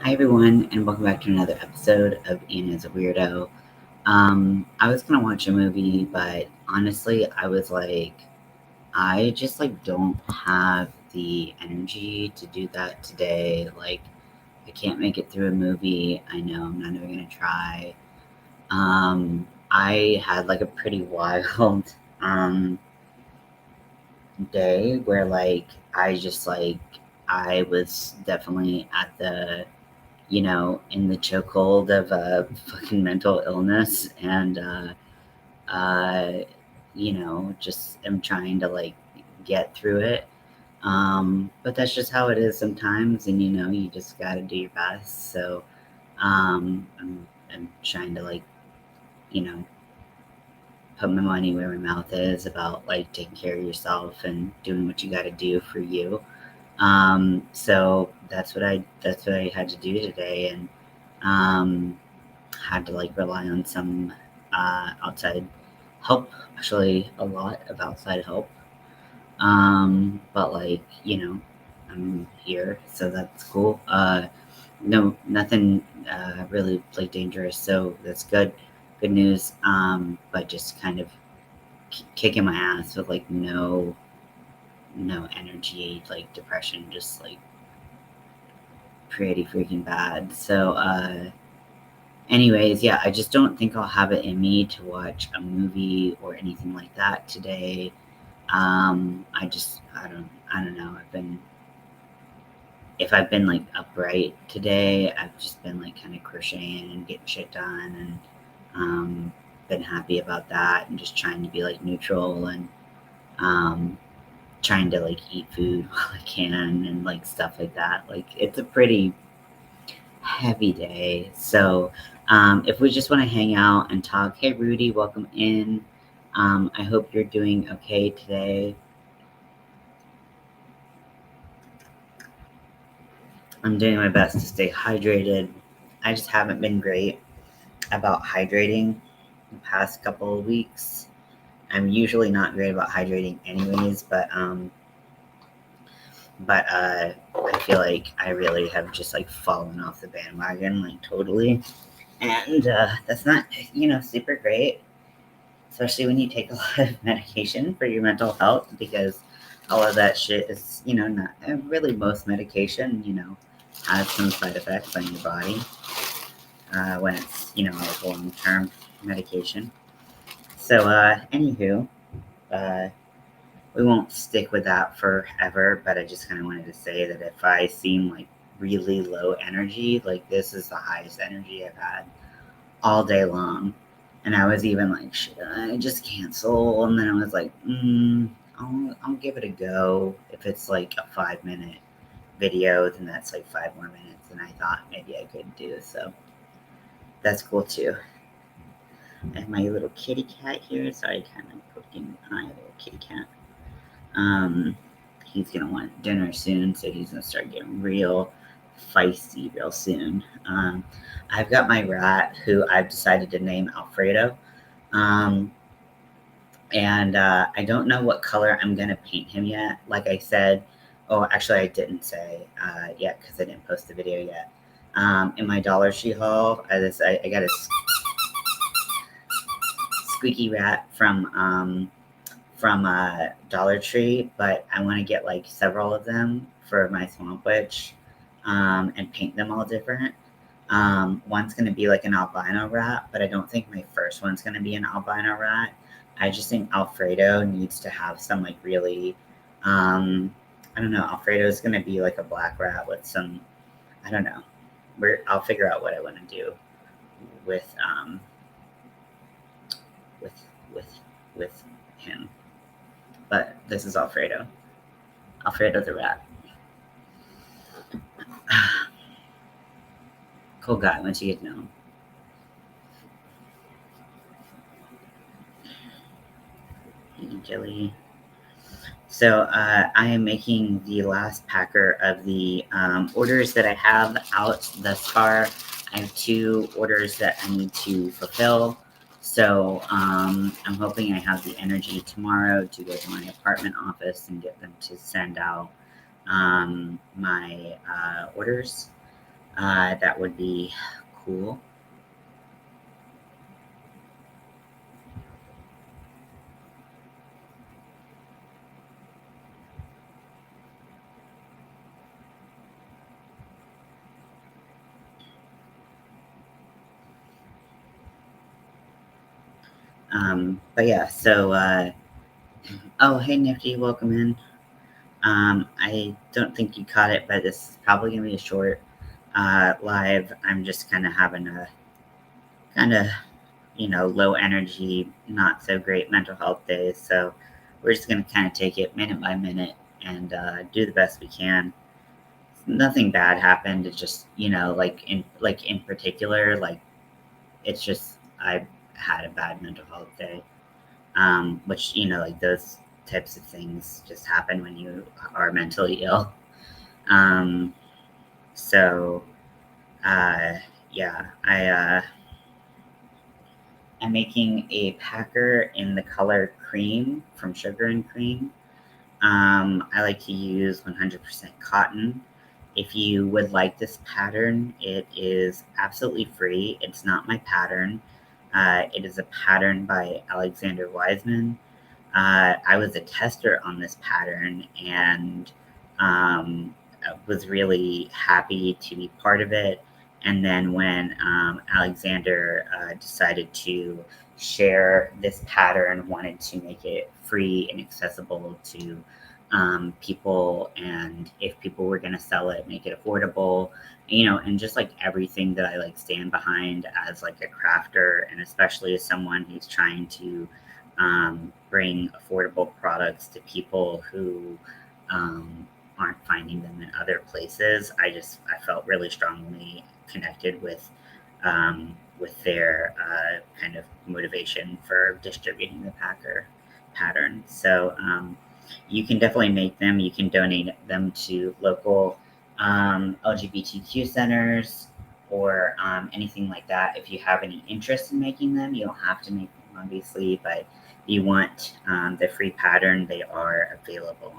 Hi everyone, and welcome back to another episode of Ian.is.weird. I was gonna watch a movie, but honestly, I was like, I just don't have the energy to do that today. Like, I can't make it through a movie. I know I'm not even gonna try. I had a pretty wild day where I was definitely at the in the chokehold of a fucking mental illness and, uh, just am trying to get through it. But that's just how it is sometimes, and you just got to do your best. So, I'm trying to you know, put my money where my mouth is about taking care of yourself and doing what you got to do for you. So that's what I had to do today, and um, had to rely on some outside help. Actually, a lot of outside help. But I'm here, so that's cool. No, nothing really dangerous, so that's good. Good news. But just kind of kicking my ass with no energy, depression, just pretty freaking bad. So anyways, yeah, I just don't think I'll have it in me to watch a movie or anything like that today. I don't know. If I've been upright today, I've just been kind of crocheting and getting shit done, and been happy about that, and just trying to be neutral, and um, trying to eat food while I can, and stuff like that. It's a pretty heavy day. So, if we just want to hang out and talk, hey Rudy, welcome in. I hope you're doing okay today. I'm doing my best to stay hydrated. I just haven't been great about hydrating the past couple of weeks. I'm usually not great about hydrating anyways, but I feel like I really have just fallen off the bandwagon totally. And that's not super great, especially when you take a lot of medication for your mental health, because all of that shit is not really, most medication has some side effects on your body when it's long-term medication. So anywho, uh, we won't stick with that forever, but I just kind of wanted to say that if I seem really low energy, this is the highest energy I've had all day long. And I was even should I just cancel? And then I was I'll give it a go. If it's a 5-minute video, then that's 5 more minutes. And I thought maybe I could do so. That's cool too. I have my little kitty cat here. Sorry, kind of poking an eye, little kitty cat. He's gonna want dinner soon, so he's gonna start getting real feisty real soon. I've got my rat, who I've decided to name Alfredo. And I don't know what color I'm gonna paint him yet. Like I said, oh, actually, I didn't say yet, because I didn't post the video yet. In my Dollar Tree haul, I got a squeaky rat from Dollar Tree, but I want to get several of them for my Swamp Witch, and paint them all different. One's going to be an albino rat, but I don't think my first one's going to be an albino rat. I just think Alfredo needs to have some really, I don't know, Alfredo's going to be a black rat with some, I don't know. I'll figure out what I want to do with with with with him. But this is Alfredo. Alfredo the rat. Cool guy once you get to know him. Jelly. So I am making the last packer of the orders that I have out thus far. I have 2 orders that I need to fulfill. So I'm hoping I have the energy tomorrow to go to my apartment office and get them to send out my orders. that would be cool. But yeah, so, oh, hey, Nifty, welcome in. I don't think you caught it, but this is probably going to be a short live. I'm just kind of having a kind of, low energy, not so great mental health day. So we're just going to kind of take it minute by minute and do the best we can. Nothing bad happened. It's just, in particular, like it's just I had a bad mental health day, which like those types of things just happen when you are mentally ill. Um, so yeah, I'm making a packer in the color cream from Sugar and Cream. I like to use 100% cotton. If you would like this pattern, it is absolutely free. It's not my pattern. It is a pattern by Alexander Wiseman. I was a tester on this pattern and was really happy to be part of it. And then when Alexander decided to share this pattern, wanted to make it free and accessible to people, and if people were going to sell it, make it affordable, and just like everything that I like stand behind as like a crafter, and especially as someone who's trying to bring affordable products to people who aren't finding them in other places. I felt really strongly connected with their kind of motivation for distributing the pattern. So you can definitely make them. You can donate them to local LGBTQ centers or anything like that. If you have any interest in making them, you don't have to make them, obviously, but if you want the free pattern, they are available.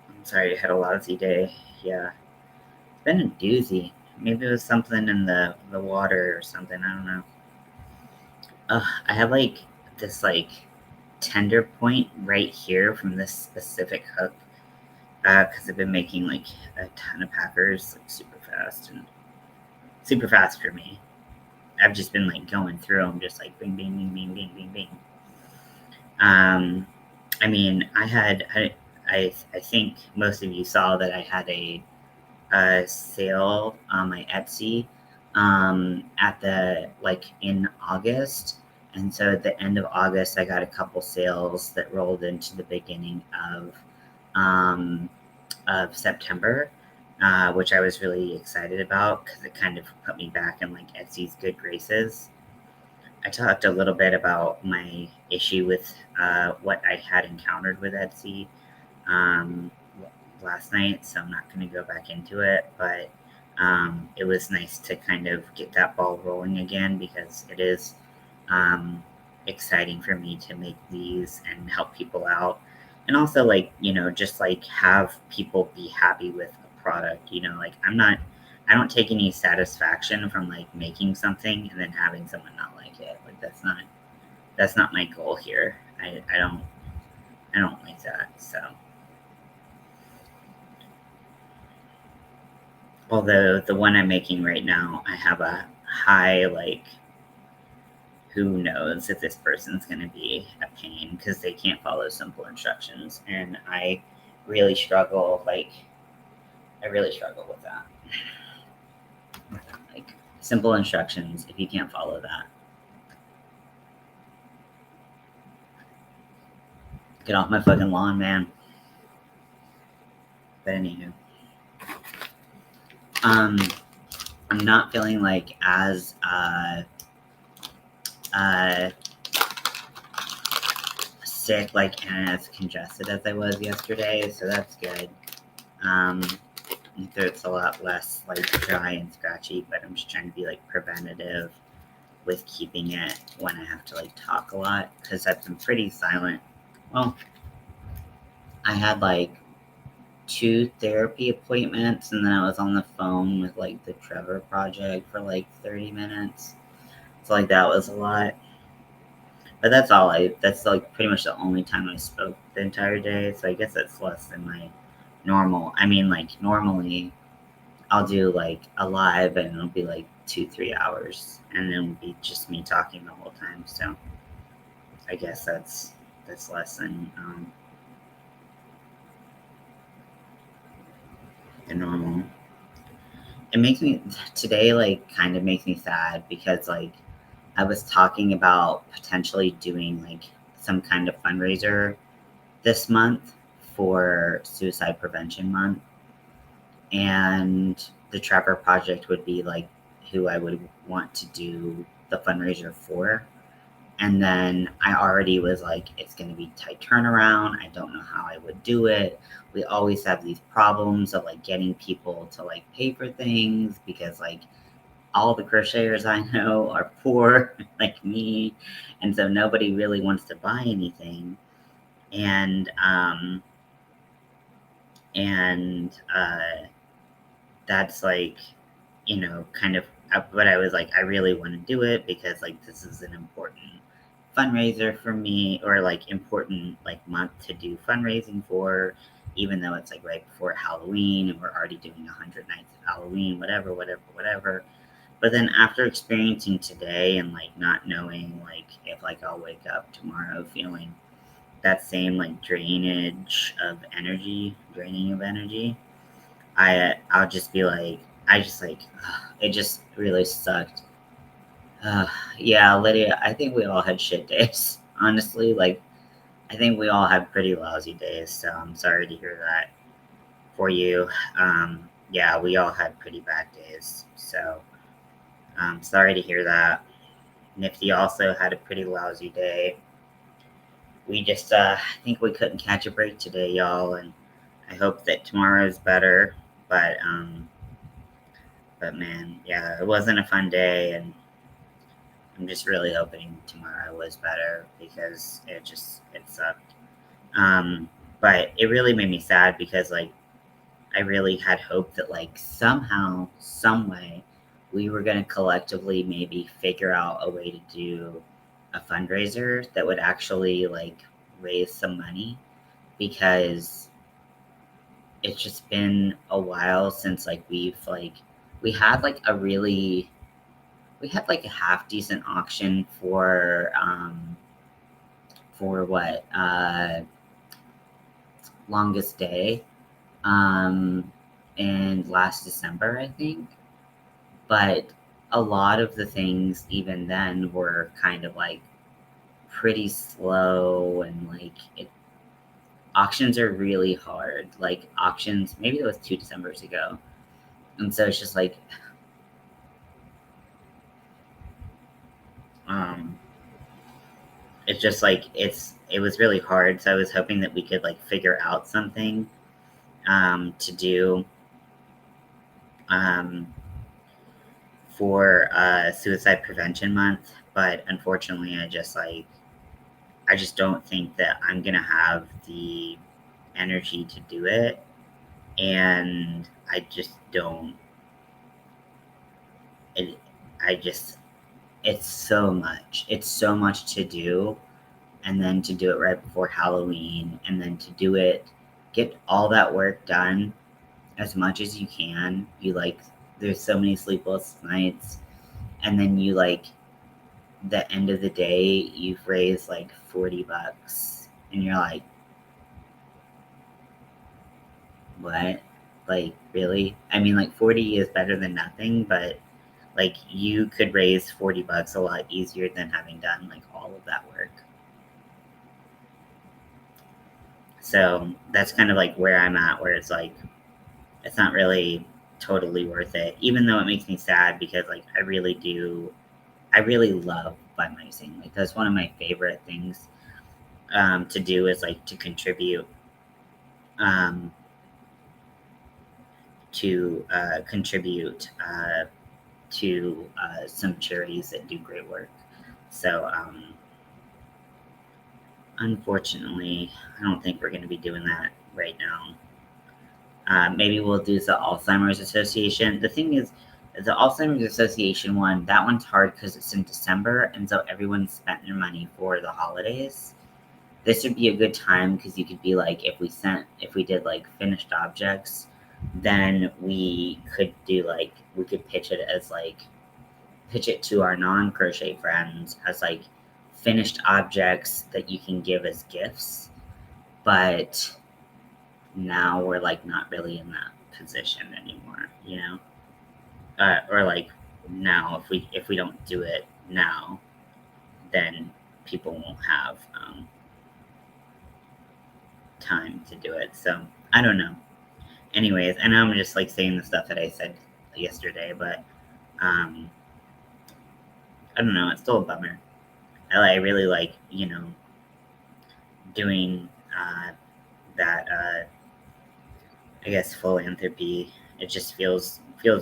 I'm sorry you had a lousy day. Yeah, it's been a doozy. Maybe it was something in the water or something. I don't know. I have like this like tender point right here from this specific hook because I've been making like a ton of packers like super fast for me. I've just been like going through them, just like bing, bing, bing, bing, bing, bing, bing. I mean, I think most of you saw that I had a sale on my Etsy at the like in August. And so at the end of August, I got a couple sales that rolled into the beginning um, of September, which I was really excited about because it kind of put me back in like Etsy's good graces. I talked a little bit about my issue with what I had encountered with Etsy um, last night, so I'm not going to go back into it. But it was nice to kind of get that ball rolling again because it is exciting for me to make these and help people out. And also, like, just like have people be happy with a product. Like I don't take any satisfaction from like making something and then having someone not like it. Like that's not my goal here. I don't like that. So, although the one I'm making right now, I have a high like, who knows if this person's going to be a pain because they can't follow simple instructions, and really struggle. Like, I really struggle with that. Like simple instructions, if you can't follow that, get off my fucking lawn, man. But anywho, I'm not feeling like as uh, sick, like, and as congested as I was yesterday, so that's good. My throat's a lot less like dry and scratchy, but I'm just trying to be like preventative with keeping it when I have to like talk a lot, because I've been pretty silent. Well, I had like 2 therapy appointments, and then I was on the phone with like the Trevor Project for like 30 minutes. So like that was a lot. But that's like pretty much the only time I spoke the entire day. So I guess that's less than my normal. I mean, like normally I'll do like a live and it'll be like 2-3 hours, and it'll be just me talking the whole time. So I guess that's less than the normal. It makes me today like kind of makes me sad because like I was talking about potentially doing like some kind of fundraiser this month for Suicide Prevention Month, and the Trapper Project would be like who I would want to do the fundraiser for. And then I already was like, it's going to be tight turnaround. I don't know how I would do it. We always have these problems of like getting people to like pay for things because like all the crocheters I know are poor like me. And so nobody really wants to buy anything. And, and, that's like, kind of, but I was like, I really want to do it because like this is an important fundraiser for me, or like important like month to do fundraising for, even though it's like right before Halloween and we're already doing 100 nights of Halloween, whatever. But then after experiencing today and like not knowing like if like I'll wake up tomorrow feeling that same like draining of energy, I'll just be like, I just like, it just really sucked. Uh, yeah, Lydia, I think we all had shit days. Honestly, like, I think we all had pretty lousy days. So I'm sorry to hear that for you. Yeah, we all had pretty bad days. So I'm sorry to hear that. Nifty also had a pretty lousy day. We just, I think we couldn't catch a break today, y'all, and I hope that tomorrow's better. But, um, but man, yeah, it wasn't a fun day, and I'm just really hoping tomorrow was better because it sucked. Um, but it really made me sad because like I really had hope that like somehow, some way, we were gonna collectively maybe figure out a way to do a fundraiser that would actually like raise some money, because it's just been a while since like we had like a really we had like a half decent auction for what longest day in last December, I think. But a lot of the things even then were kind of like pretty slow, and like auctions are really hard. Like auctions, maybe it was 2 Decembers ago, and so it's just like um it's just like it was really hard. So I was hoping that we could like figure out something to do um, for Suicide Prevention Month, but unfortunately, I just don't think that I'm gonna have the energy to do it, and I just don't. It, I just it's so much. It's so much to do, and then to do it right before Halloween, and then to do it, get all that work done as much as you can. You like, there's so many sleepless nights, and then you like, the end of the day, you've raised like $40, and you're like, what? Like, really? I mean, like, 40 is better than nothing, but like, you could raise $40 a lot easier than having done like all of that work. So that's kind of like where I'm at, where it's like, it's not really totally worth it, even though it makes me sad because like I really love fundraising. Like that's one of my favorite things to do, is like to contribute um, to contribute to some charities that do great work. So, unfortunately, I don't think we're going to be doing that right now. Maybe we'll do the Alzheimer's Association. The thing is, the Alzheimer's Association one, that one's hard because it's in December, and so everyone's spent their money for the holidays. This would be a good time because you could be like, if we did like finished objects, then we could pitch it to our non-crochet friends as like finished objects that you can give as gifts. But now we're like not really in that position anymore, you know? Or like now if we don't do it now, then people won't have time to do it. So I don't know. Anyways, I know I'm just like saying the stuff that I said yesterday, but I don't know, it's still a bummer. I really like, doing that I guess philanthropy. It just feels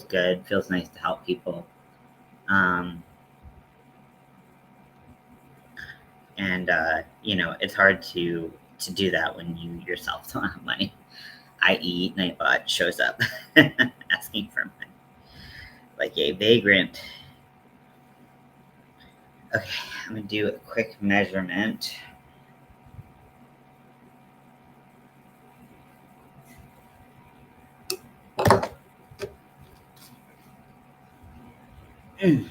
good, feels nice to help people. And it's hard to do that when you yourself don't have money, i.e. Nightbot shows up asking for money like a vagrant. Okay, I'm gonna do a quick measurement. Okay,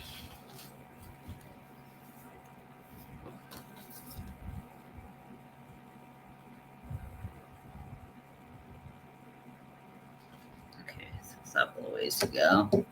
so it's up a little ways to go.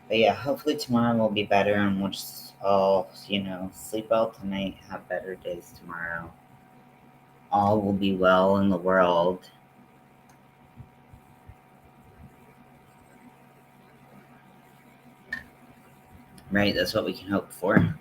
But yeah, hopefully tomorrow will be better and we'll just all, sleep well tonight, have better days tomorrow. All will be well in the world. Right? That's what we can hope for.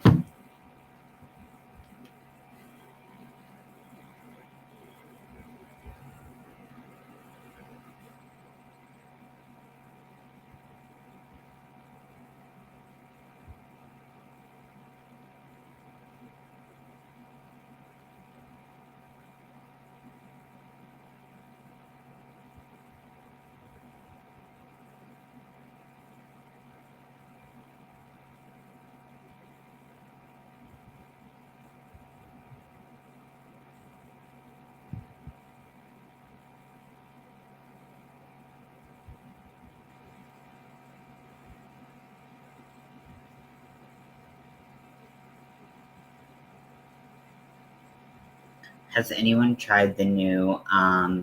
Has anyone tried the new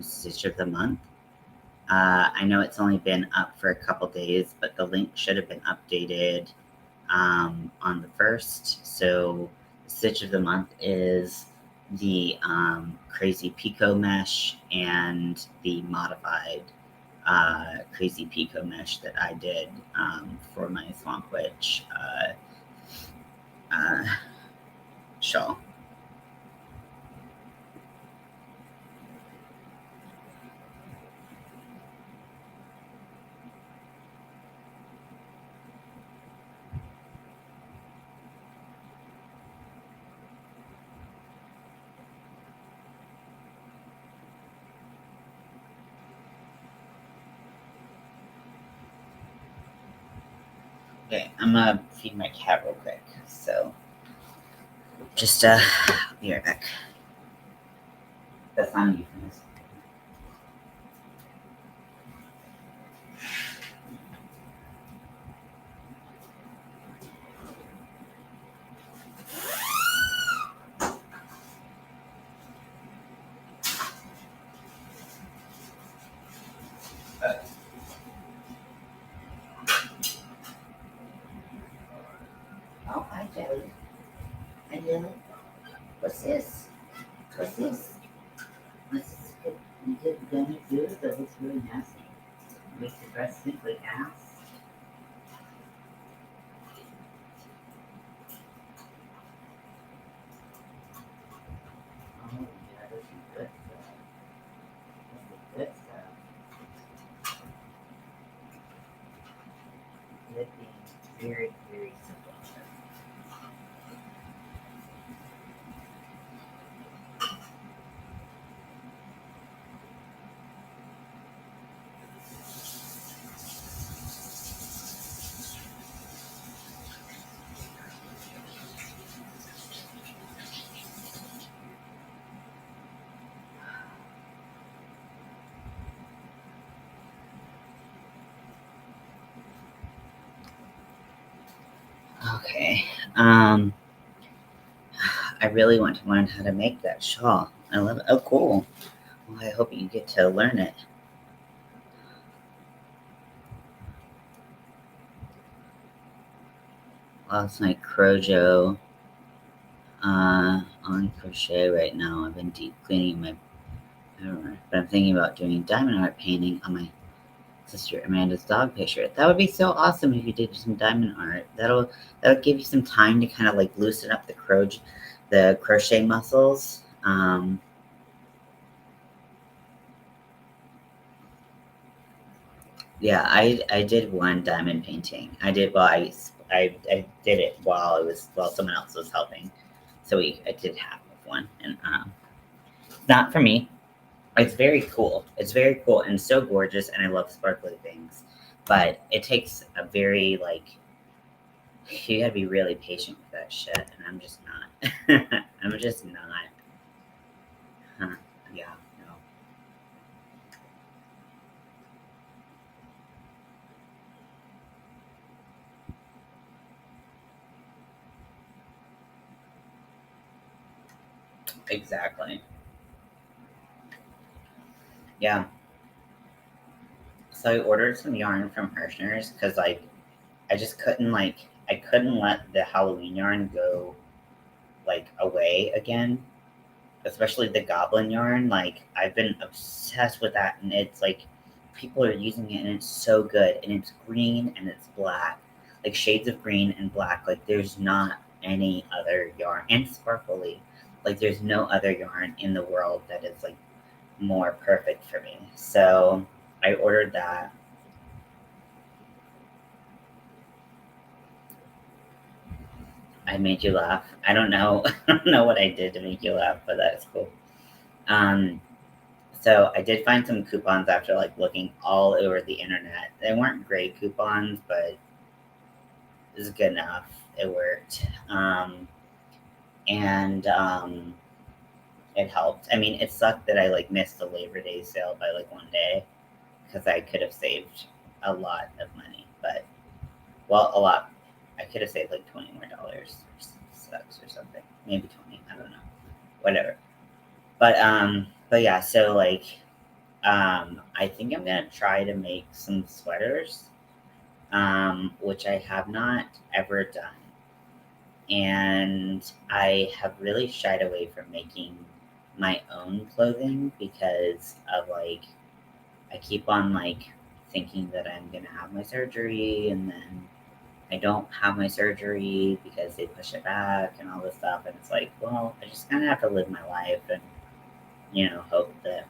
Stitch of the Month? I know it's only been up for a couple days, but the link should have been updated on the 1st. So Stitch of the Month is the Crazy Pico Mesh and the modified Crazy Pico Mesh that I did for my Swamp Witch shawl. Okay, I'm gonna feed my cat real quick. So just be right back. That's not a euphemism. did Benny do it? That looks really nasty. Makes the dress stink like ass. Oh, yeah, this is good stuff. This is good stuff. Good things. Very, very simple stuff. Okay. I really want to learn how to make that shawl. I love it. Oh, cool. Well, I hope you get to learn it. Lost my Crojo on crochet right now. I've been deep cleaning my mirror, but I'm thinking about doing diamond art painting on my sister Amanda's dog picture. That would be so awesome if you did some diamond art. That'll give you some time to kind of like loosen up the crochet muscles. Yeah, I did one diamond painting. I did I did it while someone else was helping. So I did half of one, and not for me. It's very cool. It's very cool and so gorgeous, and I love sparkly things. But it takes a very like you gotta be really patient with that shit, and I'm just not. I'm just not. Huh. Yeah, no. Exactly. Yeah. So I ordered some yarn from Hirschner's because like I just couldn't I couldn't let the Halloween yarn go like away again, especially the goblin yarn. Like I've been obsessed with that, and it's like people are using it, and it's so good, and it's green and it's black, like shades of green and black. Like there's not any other yarn, and sparkly. Like there's no other yarn in the world that is like more perfect for me. So I ordered that. I made you laugh. I don't know. I don't know what I did to make you laugh, but that's cool. Um, so I did find some coupons after like looking all over the internet. They weren't great coupons, but it was good enough. It worked, and it helped. I mean, it sucked that I like missed the Labor Day sale by like one day because I could have saved a lot of money. But well, a lot. I could have saved like $20 more sucks or something. Maybe 20. I don't know. Whatever. But yeah, so like I think I'm gonna try to make some sweaters, which I have not ever done. And I have really shied away from making my own clothing because of like I keep on like thinking that I'm gonna have my surgery, and then I don't have my surgery because they push it back and all this stuff, and it's like, well, I just kinda have to live my life and hope that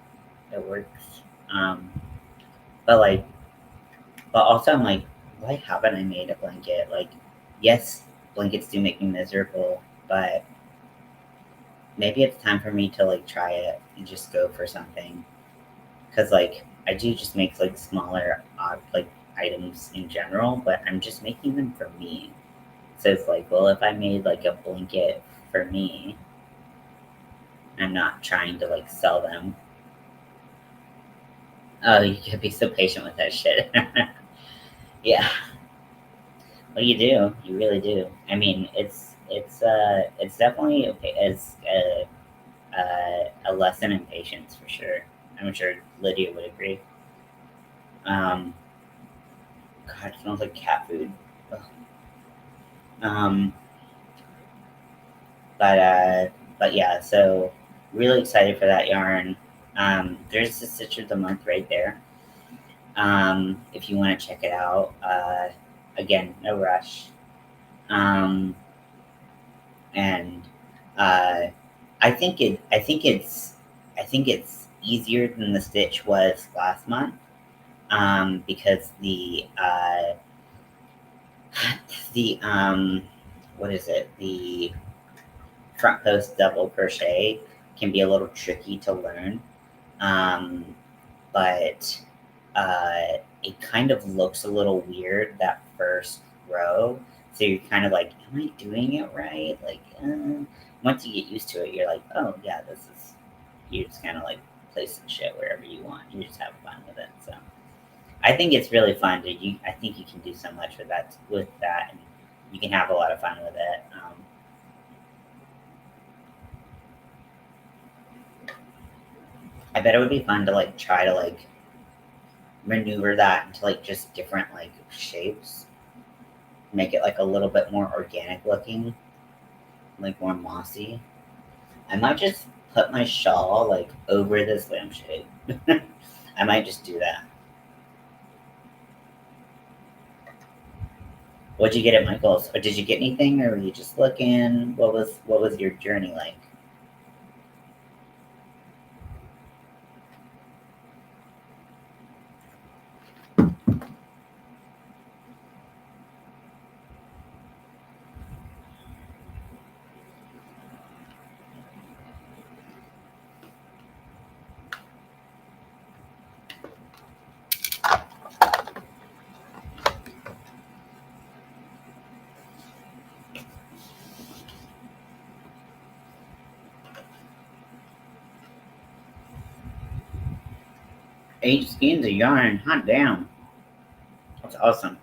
it works. Um, but like, but also I'm like, why haven't I made a blanket? Like, yes, blankets do make me miserable, but maybe it's time for me to like try it and just go for something. Cause like I do just make like smaller like items in general, but I'm just making them for me. So it's like, well, if I made like a blanket for me, I'm not trying to like sell them. Oh, you can be so patient with that shit. Yeah. Well, you do. You really do. I mean, it's definitely okay as a lesson in patience for sure. I'm sure Lydia would agree. Um, God, it smells like cat food. Ugh. Um, but uh, but yeah, so really excited for that yarn. There's the Stitch of the Month right there. If you want to check it out. Again, no rush. Um, and uh, I think it's easier than the Stitch was last month. Because the what is it? The front post double crochet can be a little tricky to learn. Um, but it kind of looks a little weird that first row. So you're kind of like, am I doing it right? Like, once you get used to it, you're like, oh yeah, this is. You just kind of like place the shit wherever you want. You just have fun with it. So I think it's really fun. I think you can do so much with that. And you can have a lot of fun with it. I bet it would be fun to like try to like maneuver that into like just different like shapes, make it like a little bit more organic looking, like more mossy. I might just put my shawl like over this lampshade. I might just do that. What'd you get at Michael's? Or did you get anything, or were you just looking? What was your journey like? 8 skeins of yarn, hot damn. That's awesome.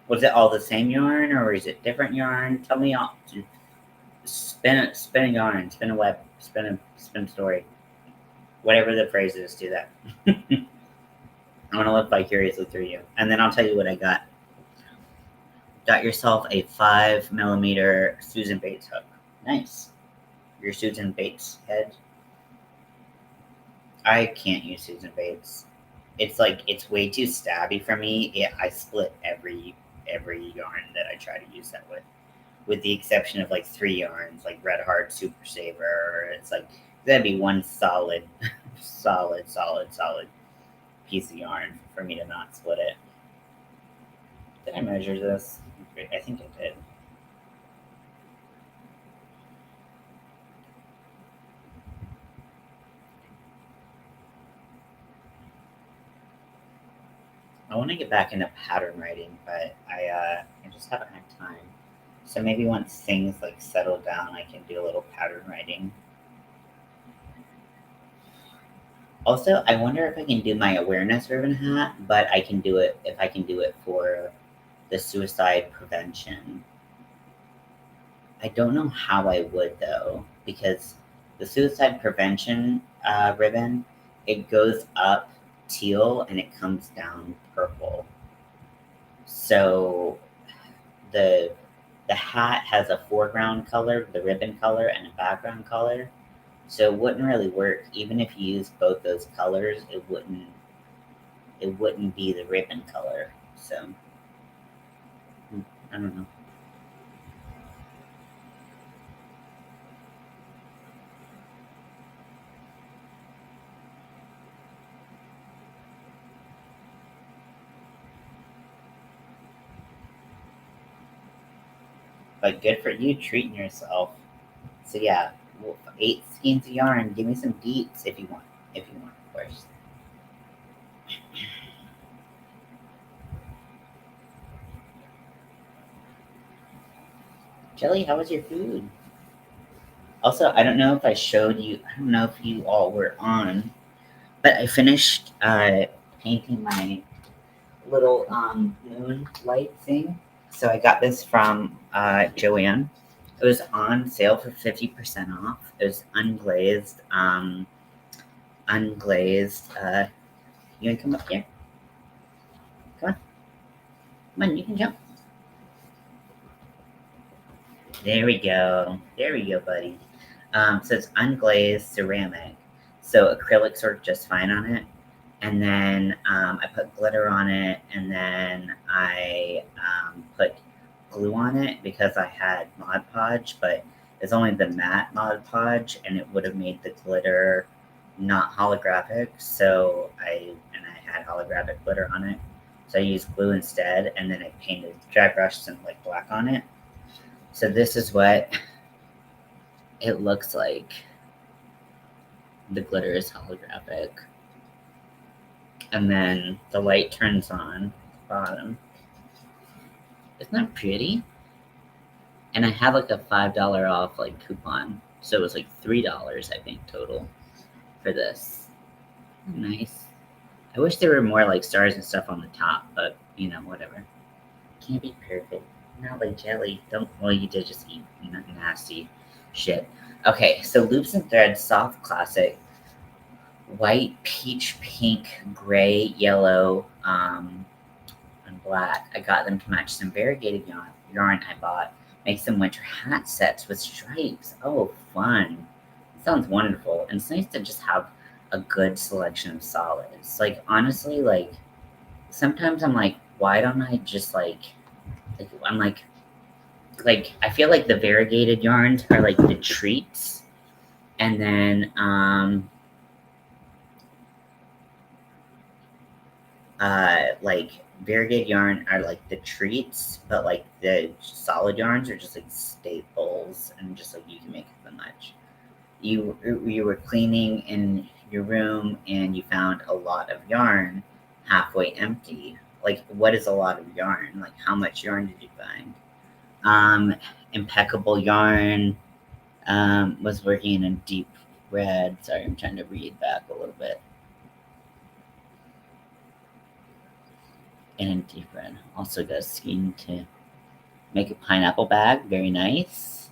Was it all the same yarn, or is it different yarn? Tell me all. Spin a yarn, spin a web, spin a story. Whatever the phrase is, do that. I want to live vicariously through you. And then I'll tell you what I got. Got yourself a 5mm Susan Bates hook. Nice. Your Susan Bates head. I can't use Susan Bates. It's like it's way too stabby for me. I split every yarn that I try to use that with the exception of like 3 yarns, like Red Heart, Super Saver. It's like that'd be one solid, solid piece of yarn for me to not split it. Did I measure this? I think I did. I want to get back into pattern writing, but I just haven't had time. So maybe once things like settle down, I can do a little pattern writing. Also, I wonder if I can do my awareness ribbon hat, but I can do it if I can do it for the suicide prevention. I don't know how I would though, because the suicide prevention ribbon, it goes up teal and it comes down purple. So the the hat has a foreground color, the ribbon color, and a background color. So it wouldn't really work. Even if you use both those colors, it wouldn't be the ribbon color. So I don't know. But good for you treating yourself. So yeah, 8 skeins of yarn. Give me some deets if you want. If you want, of course. Jelly, how was your food? Also, I don't know if I showed you. I don't know if you all were on, but I finished painting my little moon light thing. So I got this from Joanne. It was on sale for 50% off. It was unglazed. Unglazed. You wanna come up here? Come on, come on. You can jump. There we go. There we go, buddy. So it's unglazed ceramic. So acrylics work just fine on it. And then I put glitter on it, and then I put glue on it because I had Mod Podge, but it's only the matte Mod Podge, and it would have made the glitter not holographic. So I had holographic glitter on it. So I used glue instead, and then I painted, dry brushed some like black on it. So this is what it looks like. The glitter is holographic. And then the light turns on at the bottom. Isn't that pretty? And I had like a $5 off like coupon. So it was like $3, I think, total for this. Nice. I wish there were more like stars and stuff on the top, but you know, whatever. Can't be perfect. Not like jelly. Don't, well, you did just eat nasty shit. Okay, so loops and threads, soft classic. White, peach, pink, gray, yellow, and black. I got them to match some variegated yarn I bought. Make some winter hat sets with stripes. Oh, fun. Sounds wonderful. And it's nice to just have a good selection of solids. Like, honestly, like, sometimes I'm like, why don't I just, I'm like, I feel like the variegated yarns are, like, the treats. And then, like, variegated yarn are, like, the treats, but, like, the solid yarns are just, like, staples, and just, like, you can make them much. You were cleaning in your room, and you found a lot of yarn halfway empty. Like, what is a lot of yarn? Like, how much yarn did you find? Impeccable yarn, was working in a deep red. Sorry, I'm trying to read back a little bit. In a deep red. Also does scheme to make a pineapple bag. Very nice.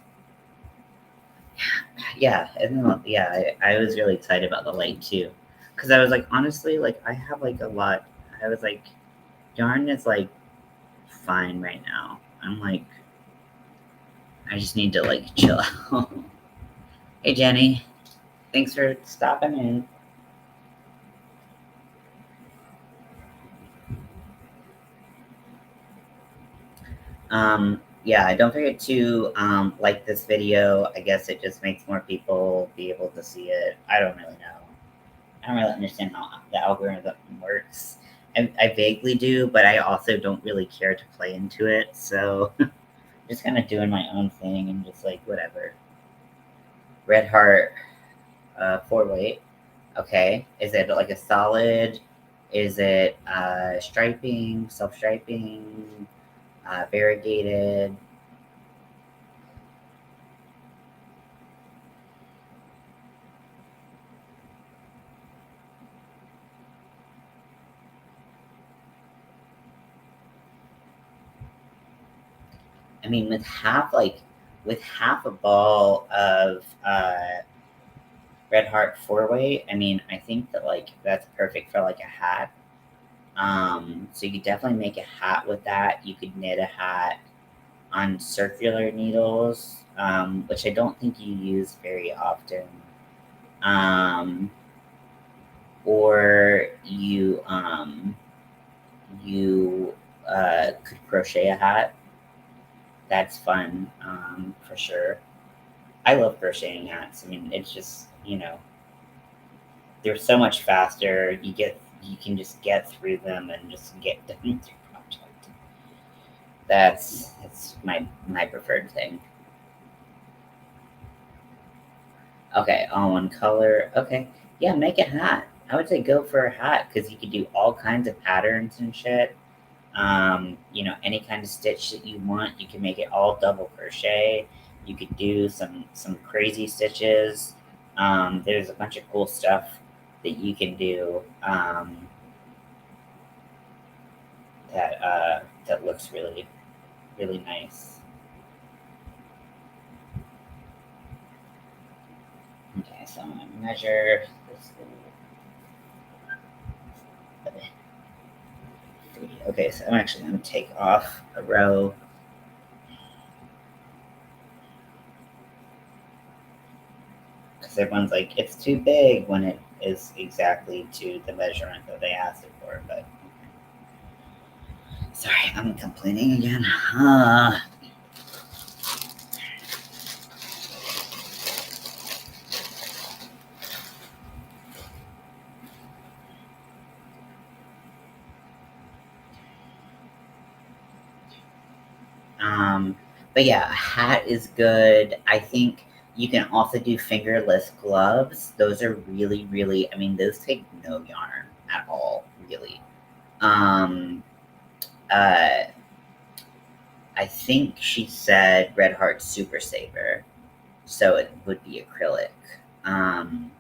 Yeah, I was really excited about the light too. Because I was like, honestly, like, I have like a lot. I was like, yarn is like fine right now. I'm like, I just need to like chill out. Hey, Jenny. Thanks for stopping in. Yeah, don't forget to like this video. I guess it just makes more people be able to see it. I don't really know. I don't really understand how the algorithm works. I vaguely do, but I also don't really care to play into it. So just kind of doing my own thing and just like whatever. Red Heart 4-weight. Okay. Is it like a solid? Is it striping, self striping, variegated? I mean, with half a ball of Red Heart 4-weight, I mean, I think that like that's perfect for like a hat. So you could definitely make a hat with that. You could knit a hat on circular needles, which I don't think you use very often. Or you could crochet a hat. That's fun, for sure. I love crocheting hats. I mean, it's just, they're so much faster. You can just get through them and just get done with your project. That's my preferred thing. Okay, all one color. Okay, yeah, make a hat. I would say go for a hat because you could do all kinds of patterns and shit. Any kind of stitch that you want, you can make it all double crochet. You could do some crazy stitches. There's a bunch of cool stuff that you can do, that looks really really nice. Okay, so I'm gonna measure this. Okay, so I'm actually gonna take off a row. Because everyone's like, it's too big when it is exactly to the measurement that they asked it for. But sorry, I'm complaining again. But yeah, a hat is good. I think you can also do fingerless gloves. Those are really, really, I mean, those take no yarn at all, really. Um, uh, I think she said Red Heart Super Saver, so it would be acrylic. Um,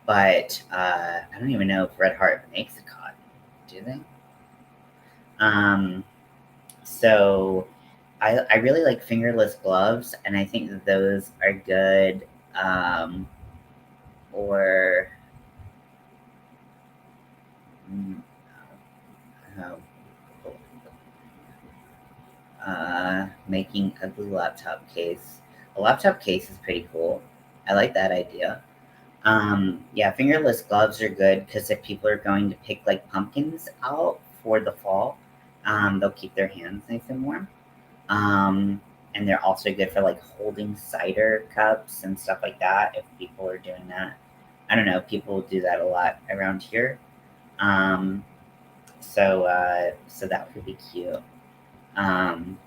but I don't even know if Red Heart makes a cotton. Do they? Um, so I really like fingerless gloves, and I think that those are good. Um, or mm, uh, making a blue laptop case. A laptop case is pretty cool. I like that idea. Yeah, fingerless gloves are good because if people are going to pick like pumpkins out for the fall, they'll keep their hands nice and warm. Um, and they're also good for like holding cider cups and stuff like that if people are doing that. I don't know, people do that a lot around here. Um, so that would be cute. Um,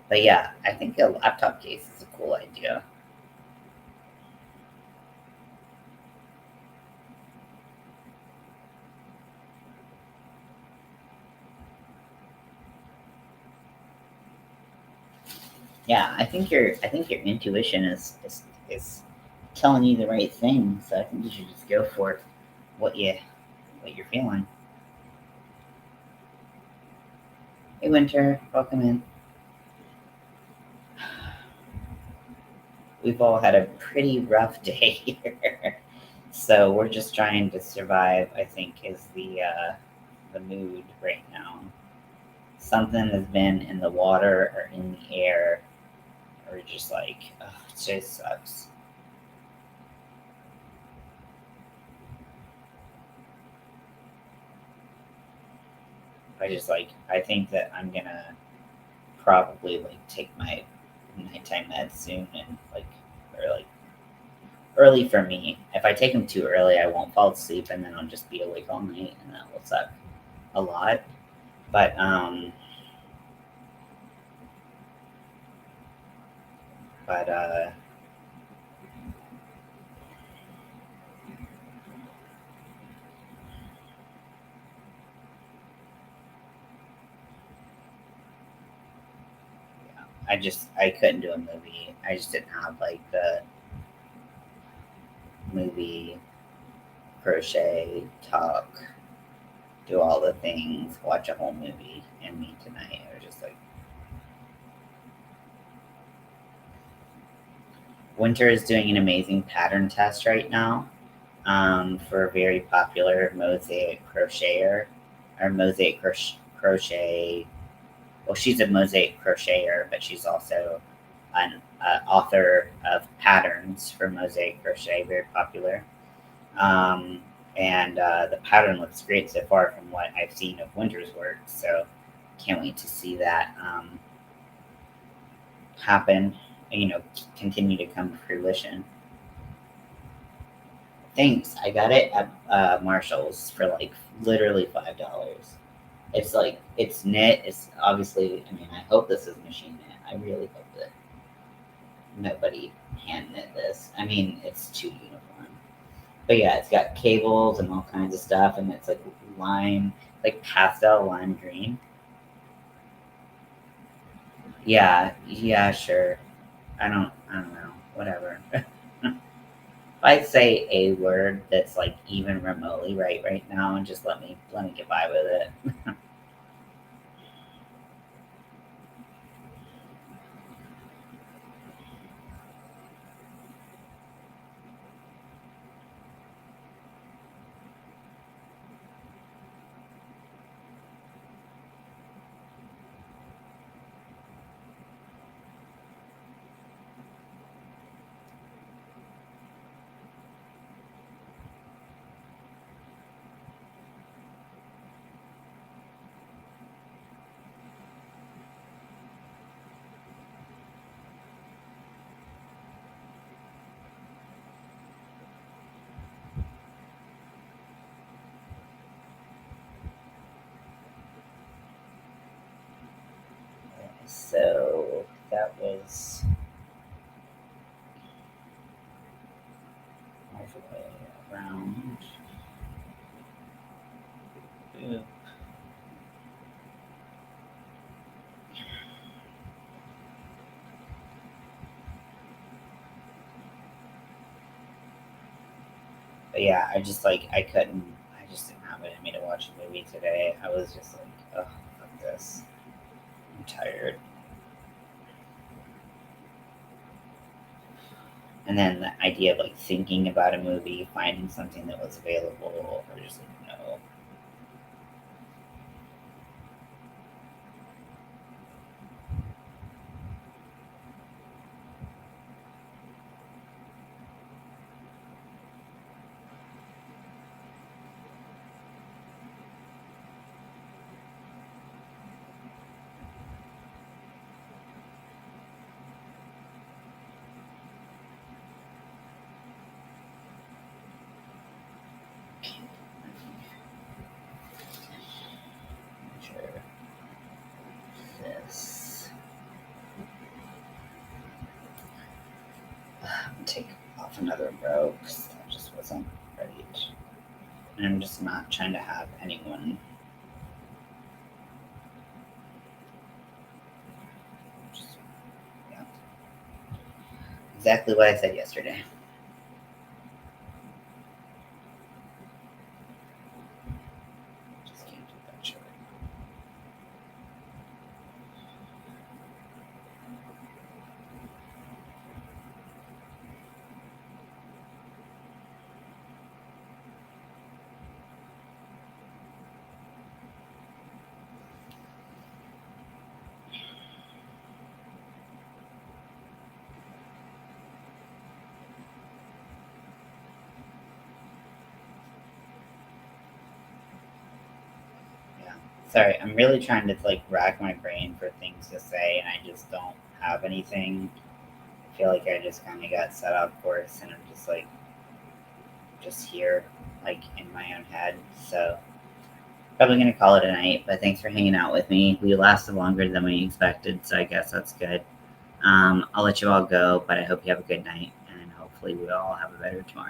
but yeah, I think a laptop case is a cool idea. Yeah, I think your intuition is telling you the right thing. So I think you should just go for what you what you're feeling. Hey Winter, welcome in. We've all had a pretty rough day here. So we're just trying to survive, I think, is the mood right now. Something has been in the water or in the air, or just like, ugh, it just sucks. I think that I'm gonna probably like take my nighttime meds soon and like early for me. If I take them too early, I won't fall asleep and then I'll just be awake all night and that will suck a lot. But but I couldn't do a movie. I just didn't have like the movie crochet talk, do all the things, watch a whole movie, and me tonight. I was just like, Winter is doing an amazing pattern test right now for a very popular mosaic crocheter or crochet. Well, she's a mosaic crocheter, but she's also an author of patterns for mosaic crochet, very popular. Um, and the pattern looks great so far from what I've seen of Winter's work. So can't wait to see that happen. Continue to come to fruition. Thanks. I got it at Marshall's for like literally $5. It's like it's knit. It's obviously. I mean, I hope this is machine knit. I really hope that nobody hand knit this. I mean, it's too uniform. But yeah, it's got cables and all kinds of stuff, and it's like lime, like pastel lime green. Yeah, yeah, sure. I don't know. Whatever. If I say a word that's like even remotely right now, and just let me get by with it. that was halfway around. Ooh. But yeah, I just like I just didn't have it in me to watch a movie today. I was just like, oh, fuck this. I'm tired. And then the idea of like thinking about a movie, finding something that was available, or just like no. Sure. This. Take off another row because that just wasn't right. And I'm just not trying to have anyone. Just, yeah. Exactly what I said yesterday. Just can't do that shit. Yeah. Sorry, I'm really trying to like rack my brain for things to say, and I just don't have anything. I feel like I just kind of got set off course, and I'm just like, just here, like in my own head. So probably gonna call it a night. But thanks for hanging out with me. We lasted longer than we expected, so I guess that's good. I'll let you all go, but I hope you have a good night, and hopefully we all have a better tomorrow.